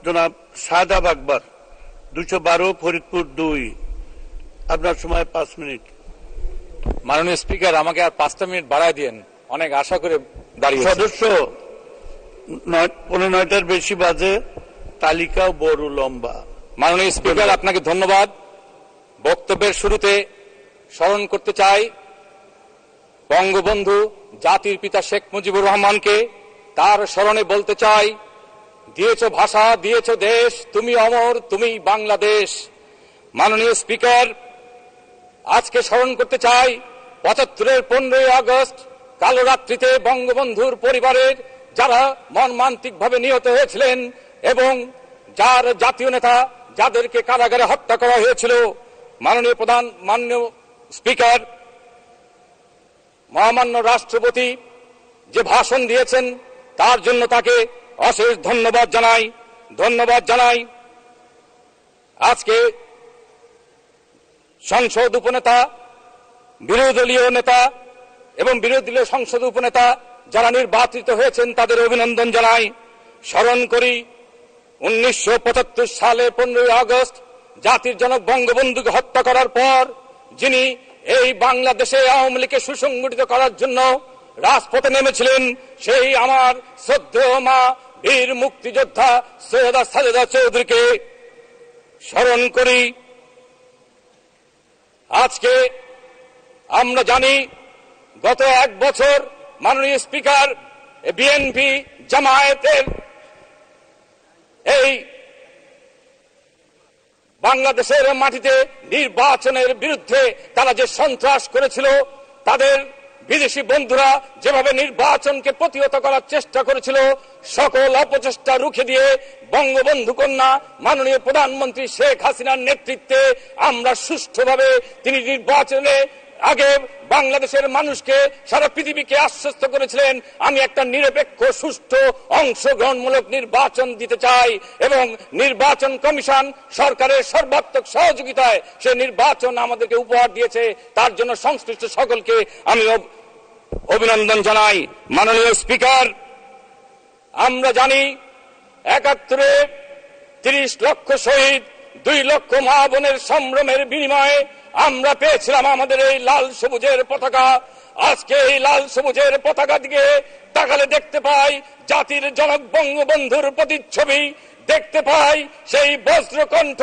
জনাব শাহাদাব আকবর 212 ফরিদপুর 2। আপনার সময় 5 মিনিট। মাননীয় স্পিকার, আমাকে আর 5টা মিনিট বাড়ায় দিয়েন, অনেক আশা করে দাঁড়িয়ে। সদস্য 9:15 বেশি বাজে, তালিকাও বড় লম্বা। মাননীয় স্পিকার, আপনাকে ধন্যবাদ। বক্তব্যের শুরুতে স্মরণ করতে চাই বঙ্গবন্ধু জাতির পিতা শেখ মুজিবুর রহমানকে। তার স্মরণে বলতে চাই, দিয়েছ ভাষা, দিয়েছ দেশ, তুমি অমর, তুমি বাংলাদেশ। মাননীয় স্পিকার, আজকে স্মরণ করতে চাই 75-এর 15ই আগস্ট কালো রাত্রিতে বঙ্গবন্ধুর পরিবারের যারা মর্মান্তিকভাবে নিহত হয়েছিলেন এবং যার জাতীয় নেতা যাদেরকে কারাগারে হত্যা করা হয়েছিল। মাননীয় স্পিকার, মহামান্য রাষ্ট্রপতি যে ভাষণ দিয়েছেন তার জন্য তাকে অশেষ ধন্যবাদ জানাই। আজকে সংসদ উপনেতা, বিরোধী দলীয় নেতা এবং বিরোধী দলীয় সংসদ উপনেতা যারা নির্বাচিত হয়েছেন তাদের অভিনন্দন জানাই। স্মরণ করি 1975 সালে 15ই আগস্ট জাতির জনক বঙ্গবন্ধুকে হত্যা করার পর যিনি এই বাংলাদেশে আওয়ামী লীগকে সুসংগঠিত করার জন্য রাজপথে নেমেছিলেন, সেই আমার শ্রদ্ধেয় মা বীর মুক্তিযোদ্ধা সৈয়দা সাজেদা চৌধুরীকে স্মরণ করি। আজকে আমরা জানি গত 1 বছর মাননীয় স্পিকার বিএনপি জামায়াতের এই বাংলাদেশের মাটিতে নির্বাচনের বিরুদ্ধে তারা যে সন্ত্রাস করেছিল, তাদের বিদেশি বন্ধুরা যেভাবে নির্বাচনকে প্রতিহত করার চেষ্টা করেছিল, সকল অপচেষ্টা রুখে দিয়ে বঙ্গবন্ধু কন্যা মাননীয় প্রধানমন্ত্রী শেখ হাসিনার নেতৃত্বে আমরা সুষ্ঠুভাবে তিনি নির্বাচনে আগে বাংলাদেশের মানুষকে, সারা পৃথিবীকে আশ্বস্ত করেছিলেন, আমি একটা নিরপেক্ষ সুষ্ঠু অংশগ্রহণমূলক নির্বাচন দিতে চাই এবং নির্বাচন কমিশন সরকারের সর্বাত্মক সহযোগিতায় সে নির্বাচন আমাদেরকে উপহার দিয়েছে। তার জন্য সংশ্লিষ্ট সকলকে আমি অভিনন্দন জানাই। মাননীয় স্পিকার, আমরা জানি 71-এ 30 লক্ষ শহীদ, 2 লক্ষ মা বোনের সম্ভ্রমের বিনিময়ে আমরা পেয়েছিলাম আমাদের এই লাল সবুজের পতাকা। আজকে এই লাল সবুজের পতাকা দিকে তাকালে দেখতে পাই জাতির জনক বঙ্গবন্ধুর প্রতিচ্ছবি, দেখতে পাই সেই বজ্রকণ্ঠ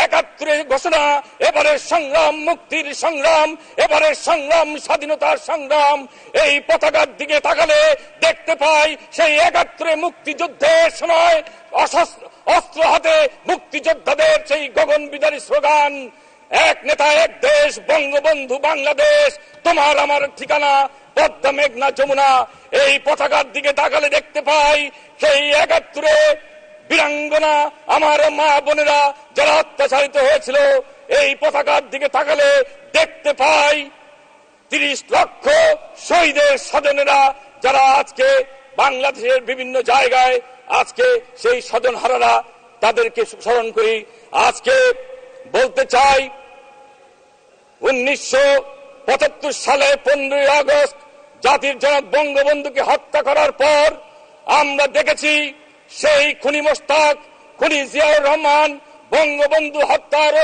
71-এর ঘোষণা, এবারের সংগ্রাম মুক্তির সংগ্রাম, এবারের সংগ্রাম স্বাধীনতার সংগ্রাম। এই পতাকার দিকে তাকালে দেখতে পাই সেই 71-এ মুক্তিযুদ্ধের সময় অস্ত্র হাতে মুক্তিযোদ্ধাদের সেই গগনবিদারী স্লোগান, এক নেতা এক দেশ, বঙ্গবন্ধু বাংলাদেশ, তোমার আমার ঠিকানা পদ্মা মেঘনা যমুনা। এই পতাকার দিকে তাকালে দেখতে পাই সেই 71-এ বীরাঙ্গনা আমার মা বোনেরা যারা অত্যাচারিত হয়েছিল। এই পতাকার দিকে তাকালে দেখতে পাই 30 লক্ষ শহীদের স্বজনেরা যারা আজকে বাংলাদেশের বিভিন্ন জায়গায় আজকে সেই স্বজনহারারা, তাদেরকে স্মরণ করি। আজকে বলতে চাই 1975 সালে 15ই আগস্ট জাতির জনক বঙ্গবন্ধুকে হত্যা করার পর আমরা দেখেছি সেই খুনি মোশতাক, খুনি জিয়াউর রহমান, বঙ্গবন্ধু হত্যার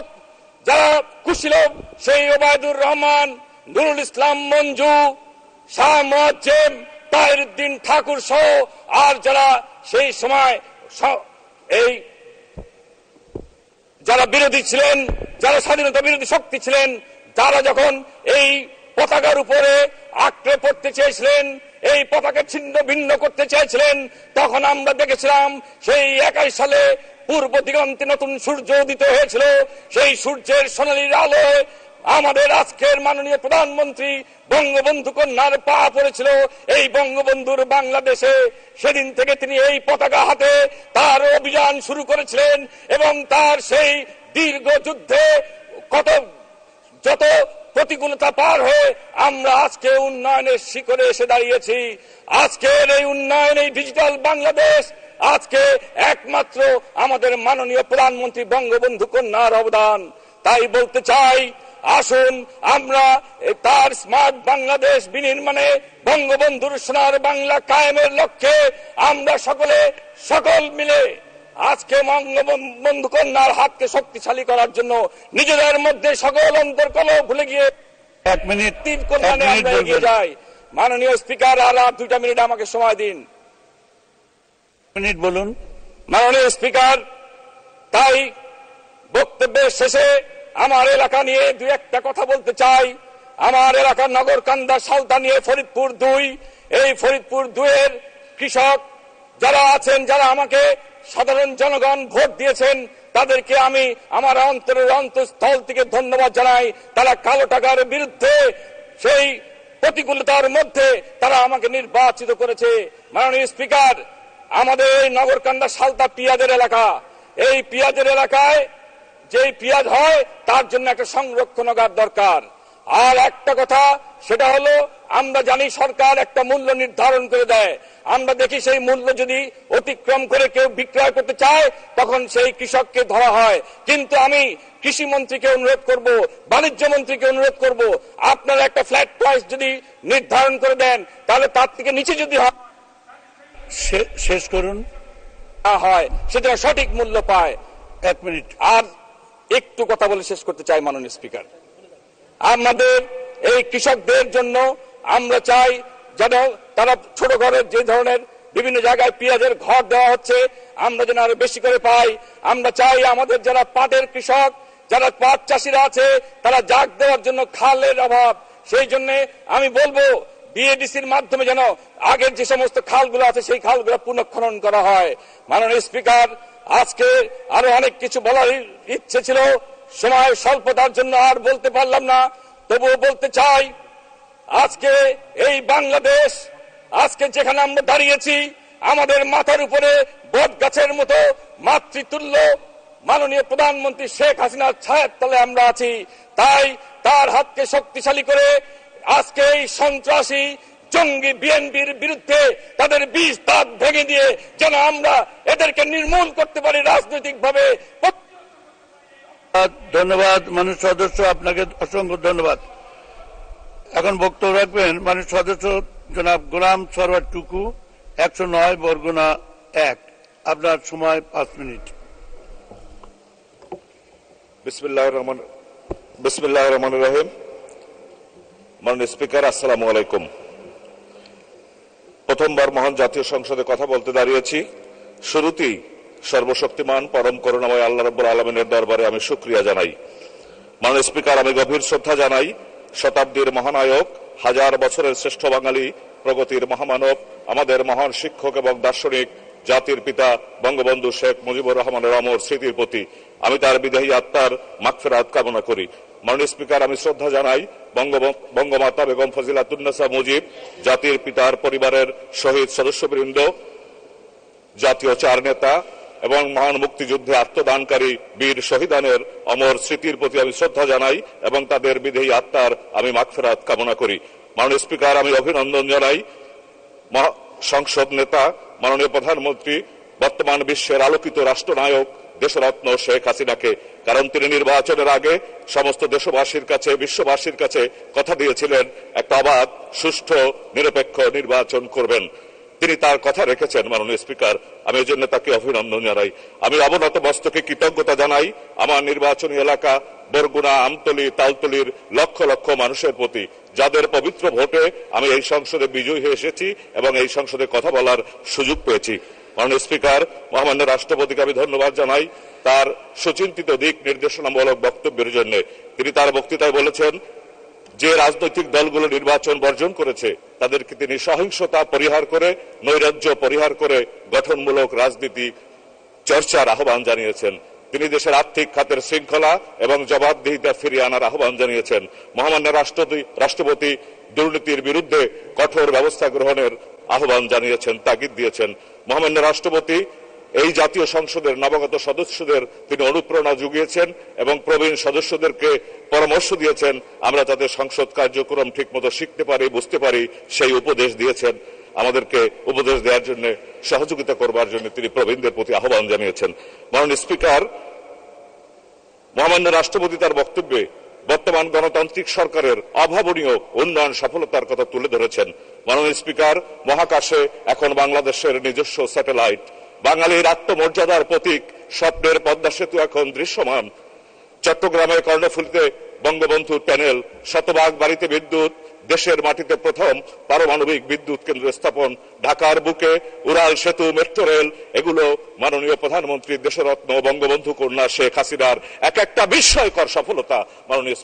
যারা কুশীলব সেই ওবায়দুর রহমান, নুরুল ইসলাম মঞ্জু, শাহ মুয়াজ্জেম, তাহিরউদ্দিন ঠাকুর সহ আর যারা সেই সময় এই যারা বিরোধী ছিলেন, যারা স্বাধীনতা বিরোধী শক্তি ছিলেন, তারা যখন এই পতাকার উপরে আঁকড়ে পড়তে চেয়েছিলেন, এই পতাকা ছিন্ন ভিন্ন করতে চেয়েছিলেন, তখন আমরা দেখেছিলাম সেই 21 সালে পূর্ব দিগন্তে নতুন সূর্য উদিত হয়েছিল। সেই সূর্যের সোনালী আলোয় আমাদের আজকের মাননীয় প্রধানমন্ত্রী বঙ্গবন্ধু কন্যার পা পড়েছিল এই বঙ্গবন্ধুর বাংলাদেশে। সেদিন থেকে তিনি এই পতাকা হাতে তার অভিযান শুরু করেছিলেন এবং তার সেই দীর্ঘ যুদ্ধে যত প্রতিকূলতা পার হয়ে আমরা আজকে উন্নয়নের শিখরে এসে দাঁড়িয়েছি। আজকের এই উন্নয়ন, এই ডিজিটাল বাংলাদেশ আজকে একমাত্র আমাদের মাননীয় প্রধানমন্ত্রী বঙ্গবন্ধু কন্যার অবদান। তাই বলতে চাই, আসুন আমরা তার স্মার্ট বাংলাদেশ বিনির্মাণে বঙ্গবন্ধুর সোনার বাংলা কায়েমের লক্ষ্যে আমরা সকল মিলে আজকে বঙ্গবন্ধু কন্যার হাতকে শক্তিশালী করার জন্য নিজেদের মধ্যে সকল অন্তর্কলহ ভুলে গিয়ে 1 মিনিট কল্যাণে আমরা এগিয়ে যাই। মাননীয় স্পিকার, আর 2টা মিনিট আমাকে সময় দিন। মিনিট বলুন। মাননীয় স্পিকার, তাই বক্তব্যের শেষে আমার এলাকা নিয়ে 2-1টা কথা বলতে চাই। আমার এলাকার নগরকান্দা সালতা নিয়ে ফরিদপুর 2, এই ফরিদপুর 2 এর কৃষক যারা আছেন, যারা আমাকে সাধারণ জনগণ ভোট দিয়েছেন, তাদেরকে আমি আমার অন্তরের অন্তঃস্থল থেকে ধন্যবাদ জানাই। তারা কালো টাকার বিরুদ্ধে সেই প্রতিকূলতার মধ্যে তারা আমাকে নির্বাচিত করেছে। মাননীয় স্পিকার, আমাদের এই নগরকান্দা সালতা পেঁয়াজের এলাকা, এই পেঁয়াজের এলাকায় যেই পেঁয়াজ হয় তার জন্য একটা সংরক্ষণাগার দরকার। আর একটা কথা, সেটা হলো আমরা জানি সরকার একটা মূল্য নির্ধারণ করে দেয়, আমরা দেখি সেই মূল্য যদি অতিক্রম করে কেউ বিক্রয় করতে চায় তখন সেই কৃষককে ধরা হয়। কিন্তু আমি কৃষি মন্ত্রীকে অনুরোধ করব, বাণিজ্য মন্ত্রীকে অনুরোধ করব, আপনারা একটা ফ্ল্যাট প্রাইস যদি নির্ধারণ করে দেন, তাহলে তার থেকে নিচে যদি শেষ করুন হয় সেটা সঠিক মূল্য পায়। 1 মিনিট। আর একটু কথা বলে শেষ করতে চাই মাননীয় স্পিকার, আমাদের এই কৃষকদের জন্য আমরা চাই যেন তারা ছোট ঘরের যে ধরনের বিভিন্ন জায়গায় পেঁয়াজের ঘর দেওয়া হচ্ছে আমরা যেন আরো বেশি করে পাই। আমরা চাই আমাদের যারা পাটের কৃষক, যারা পাট চাষিরা আছে, তারা জাগ দেওয়ার জন্য খালের অভাব, সেই জন্য আমি বলবো বিএডিসির মাধ্যমে যেন আগের যে সমস্ত খালগুলো আছে সেই খালগুলো পুনঃখনন করা হয়। মাননীয় স্পিকার, আজকে আরো অনেক কিছু বলার ইচ্ছে ছিল, সময় স্বল্পতার জন্য আর বলতে পারলাম না। তবুও বলতে চাই, আজকে এই বাংলাদেশ, আজকে যেখানে আমরা দাঁড়িয়েছি, আমাদের মাথার উপরে বট গাছের মতো মাতৃতুল্য মাননীয় প্রধানমন্ত্রী শেখ হাসিনার ছায়ার তলে আমরা আছি। তাই তার হাতকে শক্তিশালী করে আজকে এই সন্ত্রাসী জঙ্গি বিএনপির বিরুদ্ধে তাদের বিষ দাঁত ভেঙে দিয়ে যেন আমরা এদেরকে নির্মূল করতে পারি রাজনৈতিকভাবে। ধন্যবাদ মাননীয় সদস্য, আপনাকে অসংখ্য ধন্যবাদ। এখন বক্তব্য রাখবেন মাননীয় সদস্য জনাব গোলাম সরওয়ার টুকু, 109 বরগুনা 1। আপনার সময় 5 মিনিট। বিসমিল্লাহির রহমানির রহিম। মাননীয় স্পিকার, আসসালামু আলাইকুম। প্রথমবার মহান জাতীয় সংসদে কথা বলতে দাঁড়িয়েছি। শুরুতেই সর্বশক্তিমান পরম করুণাময় আল্লাহ রাব্বুল আলামিনের দরবারে আমি শুকরিয়া জানাই। মাননীয় স্পিকার, আমি গভীর শ্রদ্ধা জানাই শতাব্দীর মহানায়ক, হাজার বছরের শ্রেষ্ঠ বাঙালি, প্রগতির মহামানব, আমাদের মহান শিক্ষক এবং দার্শনিক, জাতির পিতা বঙ্গবন্ধু শেখ মুজিবুর রহমানের অমর স্মৃতির প্রতি আমি তার বিদেহী আত্মার মাগফিরাত কামনা করি। মাননীয় স্পিকার, আমি শ্রদ্ধা জানাই বঙ্গমাতা বেগম ফজিলাতুন্নেসা মুজিব, জাতির পিতার পরিবারের শহীদ সদস্যবৃন্দ, জাতীয় 4 নেতা এবং মহান মুক্তিযুদ্ধে আত্মদানকারী বীর শহীদানের অমর স্মৃতির প্রতি আমি শ্রদ্ধা জানাই এবং তাদের বিদেহী আত্মার আমি মাগফিরাত কামনা করি। মাননীয় স্পিকার, আমি অভিনন্দন জানাই সংসদ নেতা মাননীয় প্রধানমন্ত্রী, বর্তমান বিশ্বের আলোকিত রাষ্ট্রনায়ক দেশরত্ন শেখ হাসিনাকে, কারণ তিনি নির্বাচনের আগে সমস্ত দেশবাসীর কাছে, বিশ্ববাসীর কাছে কথা দিয়েছিলেন একটা অবাধ, সুষ্ঠু, নিরপেক্ষ নির্বাচন করবেন। তিনি তার কথা রেখেছেন। মাননীয় স্পিকার, আমি এই জন্য তাকে অভিনন্দন জানাই। আমি অবনত মস্তকে কৃতজ্ঞতা জানাই আমার নির্বাচনী এলাকা বরগুনা, আমতলী, তালতলীর লক্ষ লক্ষ মানুষের প্রতি, যাদের পবিত্র ভোটে আমি এই সংসদে বিজয়ী হয়ে এসেছি এবং এই সংসদে কথা বলার সুযোগ পেয়েছি। মাননীয় স্পিকার, মহামান্য রাষ্ট্রপতিকে আমি ধন্যবাদ জানাই তার সুচিন্তিত দিক নির্দেশনামূলক বক্তব্যের জন্য। তিনি তার বক্তৃতায় বলেছেন যে রাজনৈতিক দলগুলো নির্বাচন বর্জন করেছে তাদেরকে তিনি সহিংসতা পরিহার করে, নৈরাজ্য পরিহার করে গঠনমূলক রাজনীতি চর্চার আহ্বান জানিয়েছেন। তিনি দেশের আর্থিক খাতের শৃঙ্খলা এবং জবাবদিহিতা ফিরিয়ে আনার আহ্বান জানিয়েছেন। মহামান্য রাষ্ট্রপতি দুর্নীতির বিরুদ্ধে কঠোর ব্যবস্থা গ্রহণের আহ্বান জানিয়েছেন, তাগিদ দিয়েছেন। মহামান্য রাষ্ট্রপতি এই জাতীয় সংসদের নবাগত সদস্যদের তিনি অনুপ্রেরণা জুগিয়েছেন এবং প্রবীণ সদস্যদেরকে পরামর্শ দিয়েছেন আমরা যাতে সংসদ কার্যক্রম ঠিকমতো শিখতে পারি, বুঝতে পারি, সেই উপদেশ দিয়েছেন। আমাদেরকে উপদেশ দেওয়ার জন্য, সহযোগিতা করবার জন্য তিনি প্রবীণদের প্রতি আহ্বান জানিয়েছেন। মাননীয় স্পিকার, মহামান্য রাষ্ট্রপতি তার বক্তব্যে বর্তমান গণতান্ত্রিক সরকারের অভাবনীয় উন্নয়ন সফলতার কথা তুলে ধরেছেন। মাননীয় স্পিকার, মহাকাশে এখন বাংলাদেশের নিজস্ব স্যাটেলাইট, বাঙালির আত্মমর্যাদার প্রতীক স্বপ্নের পদ্মা সেতু এখন দৃশ্যমান। চট্টগ্রামের কর্ণফুলীতে বঙ্গবন্ধুর প্যানেল, শতভাগ বাড়িতে বিদ্যুৎ, দেশের মাটিতে প্রথম পারমাণবিক বিদ্যুৎ কেন্দ্র স্থাপন, ঢাকার বুকে উড়াল সেতু, মেট্রো রেল, এগুলো মাননীয় প্রধানমন্ত্রী দেশরত্ন বঙ্গবন্ধু কন্যা শেখ হাসিনার এক একটা বিস্ময়কর সফলতা। মাননীয়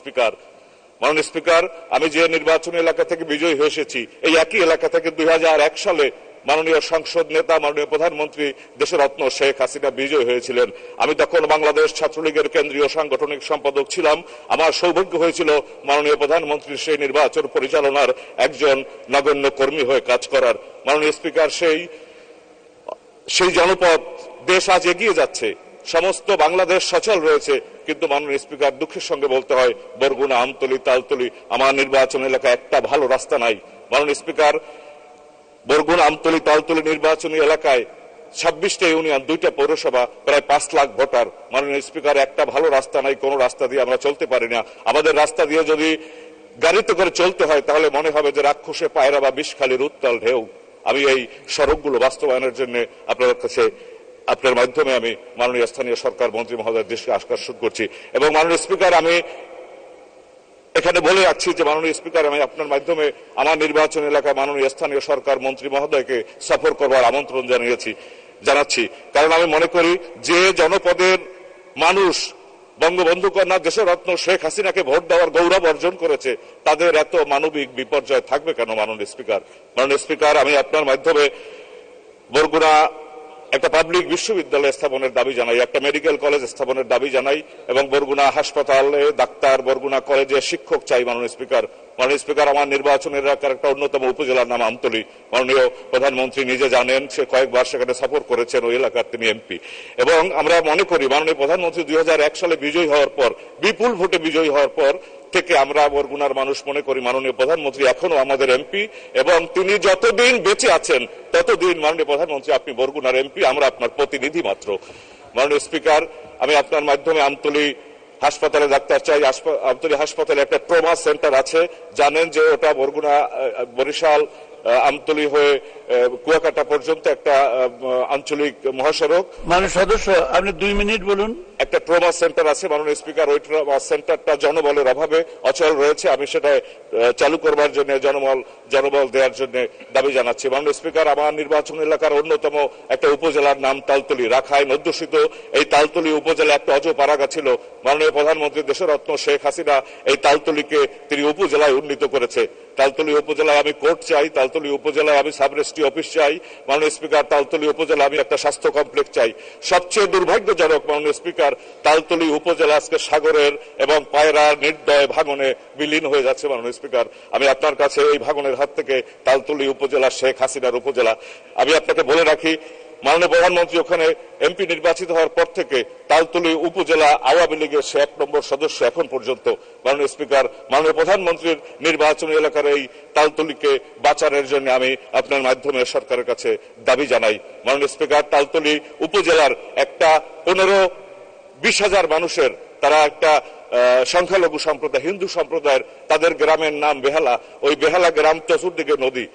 স্পিকার, আমি যে নির্বাচনী এলাকা থেকে বিজয়ী হয়ে এসেছি, এই একই এলাকা থেকে 2001 সালে মাননীয় সংসদ নেতা, মাননীয় প্রধানমন্ত্রী দেশরত্ন শেখ হাসিনা বিজয়ী হয়েছিলেন। আমি তখন বাংলাদেশ ছাত্রলীগের কেন্দ্রীয় সাংগঠনিক সম্পাদক ছিলাম। আমার সৌভাগ্য হয়েছিল মাননীয় প্রধানমন্ত্রীর সেই নির্বাচন পরিচালনার একজন নগণ্য কর্মী হয়ে কাজ করার। মাননীয় স্পিকার, সেই জনপদ দেশ আজ এগিয়ে যাচ্ছে, সমস্ত বাংলাদেশ সচল রয়েছে, কিন্তু মাননীয় স্পিকার, দুঃখের সঙ্গে বলতে হয়, বরগুনা, আমতলী, তালতলী, আমার নির্বাচন এলাকায় একটা ভালো রাস্তা নাই। মাননীয় স্পিকার, বরগুনা, আমতলী, তালতলী নির্বাচনী এলাকায় 26টা ইউনিয়ন, 2টা পৌরসভা, প্রায় 5 লাখ ভোটার। মাননীয় স্পিকার, একটা ভালো রাস্তা নাই, কোন রাস্তা দিয়ে আমরা চলতে পারি না। আমাদের রাস্তা দিয়ে যদি গাড়িতে করে চলতে হয় তাহলে মনে হবে যে রাক্ষসে পায়রা বা বিষখালীর উত্তাল ঢেউ। আমি এই সড়কগুলো বাস্তবায়নের জন্য আপনার মাধ্যমে আমি মাননীয় স্থানীয় সরকার মন্ত্রী মহোদয়ের দৃষ্টি আকর্ষণ করছি। এবং মাননীয় স্পিকার, আমি এখানে বলে রাখছি যে মাননীয় স্পিকার, আমি আপনার মাধ্যমে আমার নির্বাচন এলাকায় মাননীয় স্থানীয় সরকার মন্ত্রী মহোদয়কে সফর করবার আমন্ত্রণ জানাচ্ছি। কারণ আমি মনে করি যে জনপদের মানুষ বঙ্গবন্ধু কন্যা দেশরত্ন শেখ হাসিনাকে ভোট দেওয়ার গৌরব অর্জন করেছে, তাদের এত মানবিক বিপর্যয় থাকবে কেন? মাননীয় স্পিকার, আমি আপনার মাধ্যমে বরগুনা একটা পাবলিক বিশ্ববিদ্যালয় স্থাপনের দাবি জানাই, একটা মেডিকেল কলেজ স্থাপনের দাবি জানাই, এবং বরগুনা হাসপাতালে ডাক্তার, বরগুনা কলেজে শিক্ষক চাই। মাননীয় স্পিকার, আমার নির্বাচন এলাকার একটা অন্যতম উপজেলার নাম আমতলী। মাননীয় প্রধানমন্ত্রী নিজে জানেন, সে কয়েকবার সেখানে সফর করেছেন, ওই এলাকার তিনি এমপি। এবং আমরা মনে করি মাননীয় প্রধানমন্ত্রী 2001 সালে বিজয়ী হওয়ার পর, বিপুল ভোটে বিজয়ী হওয়ার পর থেকে আমরা বরগুনার মানুষ মনে করি মাননীয় প্রধানমন্ত্রী এখনো আমাদের এমপি, এবং তিনি যতদিন বেঁচে আছেন ততদিন মাননীয় প্রধানমন্ত্রী আপনি বরগুনার এমপি, আমরা আপনার প্রতিনিধি মাত্র। মাননীয় স্পিকার, আমি আপনার মাধ্যমে আমতলী হাসপাতালে ডাক্তার চাই। আমতলী হাসপাতালে একটা ট্রমা সেন্টার আছে, জানেন যে ওটা বরগুনা, বরিশাল, আমতলী হয়ে কুয়াকাটা পর্যন্ত একটা আঞ্চলিক মহাসড়ক। মাননীয় সদস্য, আপনি 2 মিনিট বলুন। একটা ট্রমা সেন্টার আছে মাননীয় স্পিকার, ওই ট্রমা সেন্টারটা জনবলের অভাবে অচল রয়েছে। আমি সেটা চালু করবার জন্য জনবল দেওয়ার জন্য দাবি জানাচ্ছি। মাননীয় স্পিকার, আমার নির্বাচন এলাকার অন্যতম একটা উপজেলার নাম তালতলী, রাখাইন অধ্যুষিত এই তালতলী উপজেলা একটা অজপাড়াগা ছিল। মাননীয় প্রধানমন্ত্রী দেশরত্ন শেখ হাসিনা এই তালতলীকে তিনি উপজেলায় উন্নীত করেছে। তালতলী উপজেলায় আমি কোর্ট চাই, তালতলী উপজেলায় আমি সাব রেজিস্ট্রি অফিস চাই। মাননীয় স্পিকার, তালতলী উপজেলা আমি একটা স্বাস্থ্য কমপ্লেক্স চাই। সবচেয়ে দুর্ভাগ্যজনক মাননীয় স্পিকার, তালতলী উপজেলা আজকে সাগরের এবং পায়রার নির্দয় ভাঙনে বিলীন হয়ে যাচ্ছে। মাননীয় স্পিকার, আমি আপনার কাছে এই ভাঙনের হাত থেকে তালতলী উপজেলা শেখ হাসিনার উপজেলা, আমি আপনাকে বলে রাখি, মাননীয় প্রধানমন্ত্রী ওখানে এমপি নির্বাচিত হওয়ার পর থেকে তালতলী উপজেলা আওয়ামী লীগের সে 1 নম্বর সদস্য এখন পর্যন্ত। মাননীয় স্পিকার, মাননীয় প্রধানমন্ত্রীর নির্বাচনী এলাকার এই তালতলীকে বাঁচানোর জন্য আমি আপনার মাধ্যমে সরকারের কাছে দাবি জানাই। মাননীয় স্পিকার, তালতলী উপজেলার একটা 15-20 হাজার মানুষের, তারা একটা সংখ্যালঘু সম্প্রদায়, হিন্দু সম্প্রদায়ের, তাদের গ্রামের নাম বেহালা। ওই বেহালা গ্রাম চতুর্দিকে নদী,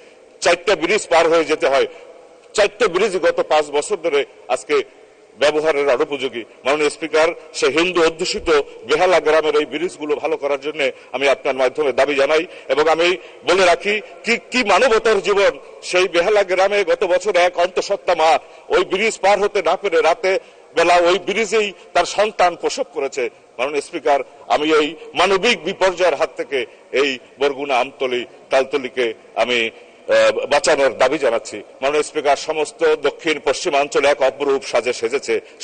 4টা ব্রিজ পার হয়ে যেতে হয়। 4টা ব্রিজ গত 5 বছর ধরে আজকে ব্যবহারের অনুপযোগী। মাননীয় স্পিকার, সে হিন্দু অধ্যুষিত বেহালা গ্রামের এই ব্রিজগুলো ভালো করার জন্য আমি আপনার মাধ্যমে দাবি জানাই। এবং আমি বলে রাখি, কি মানবতার জীবন সেই বেহালা গ্রামে গত বছর এক অন্তঃসত্ত্বা মা ওই ব্রিজ পার হতে না পেরে রাতে বেলা ওই ব্রিজেই তার সন্তান প্রসব করেছে। মাননীয় স্পিকার, আমি এই মানবিক বিপর্যয়ের হাত থেকে এই বরগুনা, আমতলী, তালতলীকে আমি বাঁচানোর দাবি জানাচ্ছি। মাননীয় স্পিকার, সমস্ত দক্ষিণ পশ্চিমাঞ্চল এক অপরূপ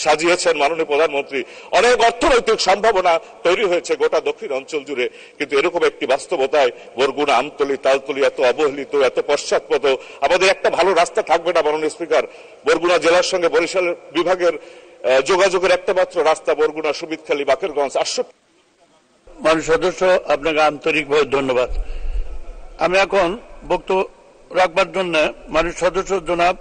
সাজিয়েছেন মাননীয় প্রধানমন্ত্রী। অনেক অর্থনৈতিক সম্ভাবনা তৈরি হয়েছে গোটা দক্ষিণ অঞ্চল জুড়ে, কিন্তু এরকম একটি বাস্তবতায় বরগুনা, আমতলী, তালতলী এত অবহেলিত, এত পশ্চাৎপদ, আমাদের একটা ভালো রাস্তা থাকবে না। মাননীয় স্পিকার, বরগুনা জেলার সঙ্গে বরিশাল বিভাগের যোগাযোগের একটা মাত্র রাস্তা বরগুনা, সুবিদখালী, বাকেরগঞ্জ। মাননীয় সদস্য, আপনাকে আন্তরিকভাবে ধন্যবাদ। আমি এখন বক্তব্য রাখবার জন্য মাননীয় সদস্য জনাব